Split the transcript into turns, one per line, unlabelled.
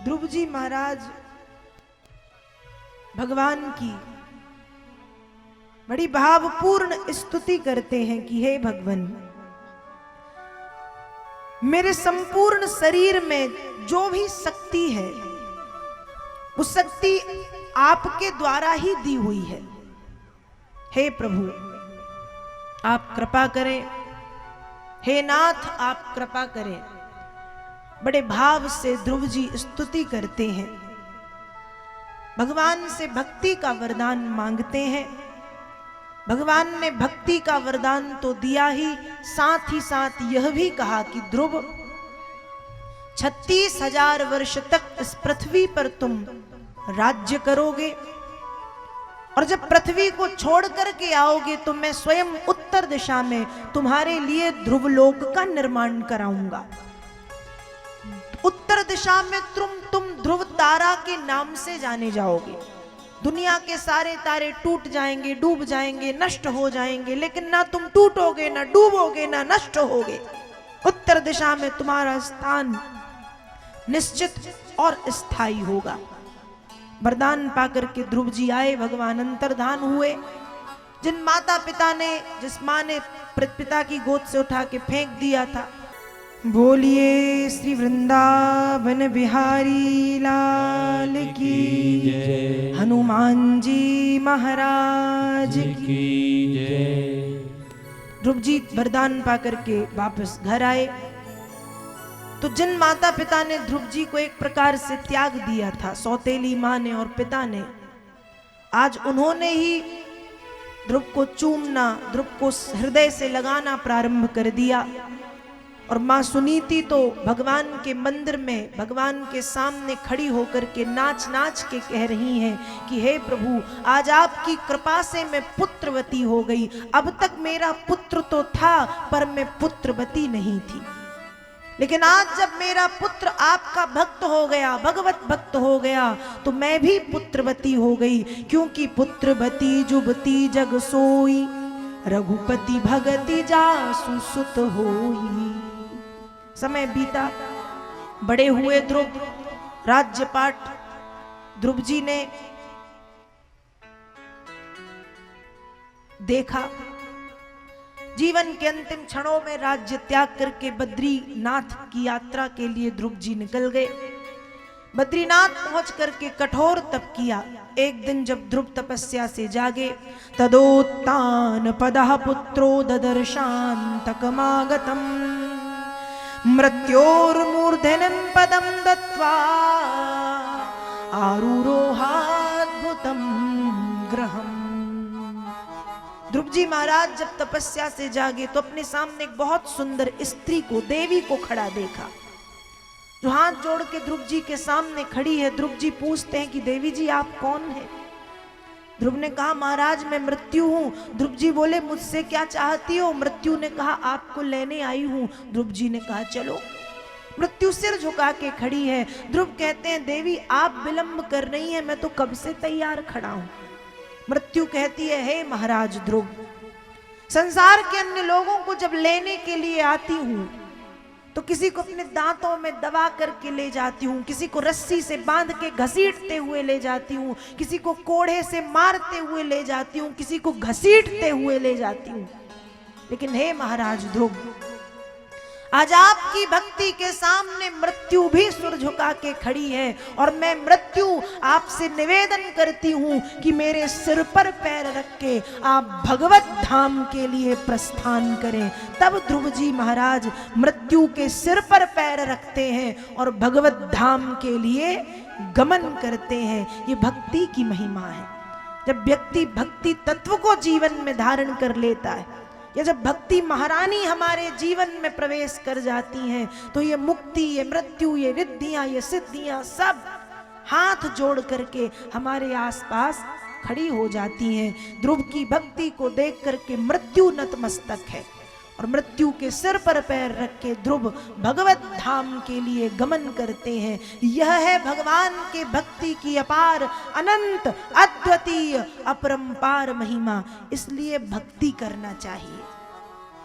ध्रुव जी महाराज भगवान की बड़ी भावपूर्ण स्तुति करते हैं कि हे भगवान, मेरे संपूर्ण शरीर में जो भी शक्ति है वो शक्ति आपके द्वारा ही दी हुई है। हे प्रभु आप कृपा करें, हे नाथ आप कृपा करें। बड़े भाव से ध्रुव जी स्तुति करते हैं, भगवान से भक्ति का वरदान मांगते हैं। भगवान ने भक्ति का वरदान तो दिया ही साथ यह भी कहा कि ध्रुव 36,000 वर्ष तक इस पृथ्वी पर तुम राज्य करोगे और जब पृथ्वी को छोड़ करके आओगे तो मैं स्वयं उत्तर दिशा में तुम्हारे लिए ध्रुवलोक का निर्माण कराऊंगा। उत्तर दिशा में तुम ध्रुव तारा के नाम से जाने जाओगे। दुनिया के सारे तारे टूट जाएंगे, डूब जाएंगे, नष्ट हो जाएंगे, लेकिन ना तुम टूटोगे, ना डूबोगे, ना नष्ट होगे। उत्तर दिशा में तुम्हारा स्थान निश्चित और स्थायी होगा। वरदान पाकर के ध्रुव जी आए, भगवान अंतर्धान हुए। जिन माता पिता ने, जिस मां ने पिता की गोद से उठा के फेंक दिया था, बोलिए श्री वृंदावन बिहारी लाल की जय, हनुमान जी महाराज की जय। ध्रुव जी वरदान पाकर के वापस घर आए तो जिन माता पिता ने ध्रुव जी को एक प्रकार से त्याग दिया था, सौतेली मां ने और पिता ने, आज उन्होंने ही ध्रुव को चूमना, ध्रुव को हृदय से लगाना प्रारंभ कर दिया। और मां सुनीति तो भगवान के मंदिर में भगवान के सामने खड़ी होकर के नाच नाच के कह रही हैं कि हे प्रभु, आज आपकी कृपा से मैं पुत्रवती हो गई। अब तक मेरा पुत्र तो था पर मैं पुत्रवती नहीं थी, लेकिन आज जब मेरा पुत्र आपका भक्त हो गया, भगवत भक्त हो गया, तो मैं भी पुत्रवती हो गई। क्योंकि पुत्रवती जुबती जग सोई, रघुपति भगति जासु सुत होई। समय बीता, बड़े हुए ध्रुव, राज्यपाट ध्रुव जी ने देखा। जीवन के अंतिम क्षणों में राज्य त्याग करके बद्रीनाथ की यात्रा के लिए ध्रुव जी निकल गए। बद्रीनाथ पहुंच करके कठोर तप किया। एक दिन जब ध्रुव तपस्या से जागे, तदोत्तान पदः पुत्रो ददर्शान्तकमागतम्, मृत्योर्मूर्धनं पदं दत्वा आरूरोहाद्भुतं गृहम्। ध्रुव जी महाराज जब तपस्या से जागे तो अपने सामने एक बहुत सुंदर स्त्री को, देवी को खड़ा देखा, जो हाथ जोड़ के ध्रुव जी के सामने खड़ी है। ध्रुव जी पूछते हैं कि देवी जी आप कौन हैं? ध्रुव ने कहा महाराज मैं मृत्यु हूं। ध्रुव जी बोले मुझसे क्या चाहती हो? मृत्यु ने कहा आपको लेने आई हूं। ध्रुव जी ने कहा चलो। मृत्यु सिर झुका के खड़ी है। ध्रुव कहते हैं देवी आप विलंब कर रही हैं, मैं तो कब से तैयार खड़ा हूं। मृत्यु कहती है हे महाराज ध्रुव, संसार के अन्य लोगों को जब लेने के लिए आती हूं तो किसी को अपने दांतों में दबा करके ले जाती हूँ, किसी को रस्सी से बांध के घसीटते हुए ले जाती हूँ, किसी को कोड़े से मारते हुए ले जाती हूँ, किसी को घसीटते हुए ले जाती हूँ। लेकिन हे महाराज ध्रुव, आज आपकी भक्ति के सामने मृत्यु भी सिर झुका के खड़ी है और मैं मृत्यु आपसे निवेदन करती हूँ कि मेरे सिर पर पैर रख के आप भगवत धाम के लिए प्रस्थान करें। तब ध्रुव जी महाराज मृत्यु के सिर पर पैर रखते हैं और भगवत धाम के लिए गमन करते हैं। ये भक्ति की महिमा है। जब व्यक्ति भक्ति तत्व को जीवन में धारण कर लेता है, या जब भक्ति महारानी हमारे जीवन में प्रवेश कर जाती हैं, तो ये मुक्ति, ये मृत्यु, ये रिद्धियां, ये सिद्धियां सब हाथ जोड़ करके हमारे आसपास खड़ी हो जाती हैं। ध्रुव की भक्ति को देख करके मृत्यु नतमस्तक है और मृत्यु के सिर पर पैर रख के ध्रुव भगवत धाम के लिए गमन करते हैं। यह है भगवान के भक्ति की अपार, अनंत, अद्वितीय, अपरंपार महिमा। इसलिए भक्ति करना चाहिए।